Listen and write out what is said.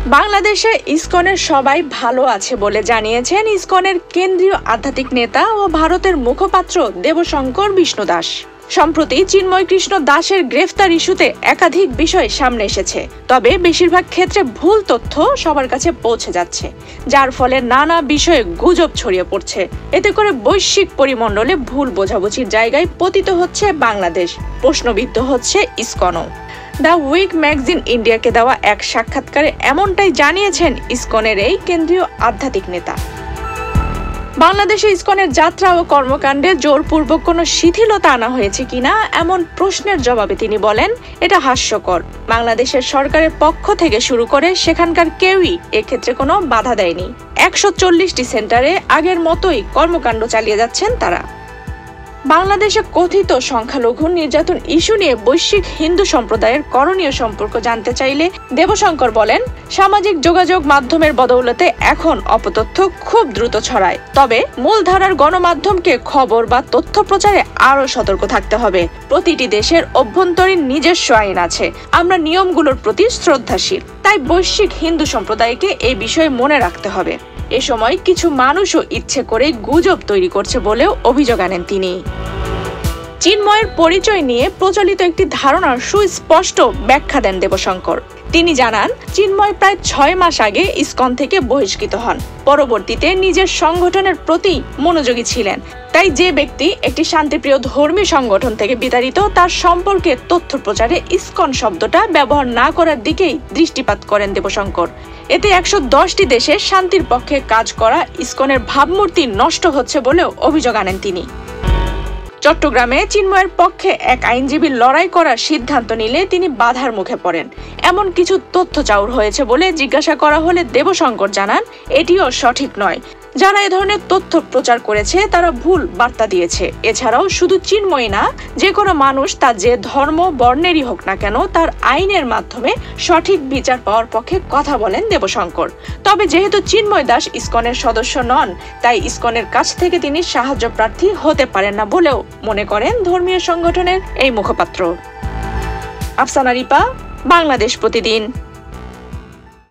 বাংলাদেশে ইসকনের সবাই ভালো আছে বলে জানিয়েছেন ইসকনের কেন্দ্রীয় আধ্যাত্মিক নেতা ও ভারতের মুখপাত্র দেবশঙ্কর বিষ্ণু দাস। সম্প্রতি চিন্ময় কৃষ্ণ দাসের গ্রেফতার ইস্যুতে একাধিক বিষয় সামনে এসেছে, তবে বেশিরভাগ ক্ষেত্রে ভুল তথ্য সবার কাছে পৌঁছে যাচ্ছে, যার ফলে নানা বিষয়ে গুজব ছড়িয়ে পড়ছে। এতে করে বৈশ্বিক পরিমণ্ডলে ভুল বোঝাবুঝির জায়গায় পতিত হচ্ছে বাংলাদেশ, প্রশ্নবিদ্ধ হচ্ছে ইসকনও। দ্য উইক ম্যাগাজিন ইন্ডিয়াকে দেওয়া এক সাক্ষাৎকারে এমনটাই জানিয়েছেন ইসকনের এই কেন্দ্রীয় আধ্যাত্মিক নেতা। বাংলাদেশে ইসকনের যাত্রা ও কর্মকাণ্ডে জোরপূর্বক কোনো শিথিলতা আনা হয়েছে কিনা এমন প্রশ্নের জবাবে তিনি বলেন, এটা হাস্যকর। বাংলাদেশের সরকারের পক্ষ থেকে শুরু করে সেখানকার কেউই এক্ষেত্রে কোনো বাধা দেয়নি। 140টি সেন্টারে আগের মতোই কর্মকাণ্ড চালিয়ে যাচ্ছেন তারা। বাংলাদেশে কথিত সংখ্যালঘু নির্যাতন ইস্যু নিয়ে বৈশ্বিক হিন্দু সম্প্রদায়ের করণীয় সম্পর্ক জানতে চাইলে দেবশঙ্কর বলেন, সামাজিক যোগাযোগ মাধ্যমের বদৌলতে এখন অপতথ্য খুব দ্রুত ছড়ায়, তবে মূলধারার গণমাধ্যমকে খবর বা তথ্য প্রচারে আরও সতর্ক থাকতে হবে। প্রতিটি দেশের অভ্যন্তরীণ নিজস্ব আইন আছে, আমরা নিয়মগুলোর প্রতি শ্রদ্ধাশীল, তাই বৈশ্বিক হিন্দু সম্প্রদায়কে এই বিষয়ে মনে রাখতে হবে। এ সময় কিছু মানুষও ইচ্ছে করে গুজব তৈরি করছে বলেও অভিযোগ আনেন তিনি। চিন্ময়ের পরিচয় নিয়ে প্রচলিত একটি ধারণার সুস্পষ্ট ব্যাখ্যা দেন দেবশঙ্কর। তিনি জানান, চিন্ময় প্রায় 6 মাস আগে ইসকন থেকে বহিষ্কৃত হন। পরবর্তীতে নিজের সংগঠনের প্রতি মনোযোগী ছিলেন, তাই যে ব্যক্তি একটি শান্তিপ্রিয় ধর্মীয় সংগঠন থেকে বিতাড়িত, তার সম্পর্কে তথ্য প্রচারে ইসকন শব্দটা ব্যবহার না করার দিকেই দৃষ্টিপাত করেন দেবশঙ্কর। এতে 110টি দেশে শান্তির পক্ষে কাজ করা ইসকনের ভাবমূর্তি নষ্ট হচ্ছে বলেও অভিযোগ আনেন তিনি। চট্টগ্রামে চিন্ময়ের পক্ষে এক আইনজীবী লড়াই করার সিদ্ধান্ত নিলে তিনি বাধার মুখে পড়েন। এমন কিছু তথ্য চাউর হয়েছে বলে জিজ্ঞাসা করা হলে দেবশঙ্কর জানান, এটিও সঠিক নয়। যারা এ ধরনের তথ্য প্রচার করেছে তারা ভুল বার্তা দিয়েছে। এছাড়াও শুধু চিন্ময় না, যে কোনো মানুষ তার যে ধর্ম বর্ণেরই হোক না কেন, তার আইনের মাধ্যমে সঠিক বিচার পাওয়ার পক্ষে কথা বলেন দেবশঙ্কর। তবে যেহেতু চিন্ময় দাস ইসকনের সদস্য নন, তাই ইসকনের কাছ থেকে তিনি সাহায্য প্রার্থী হতে পারেন না বলেও মনে করেন ধর্মীয় সংগঠনের এই মুখপাত্র। আফসানা রিপা, বাংলাদেশ প্রতিদিন।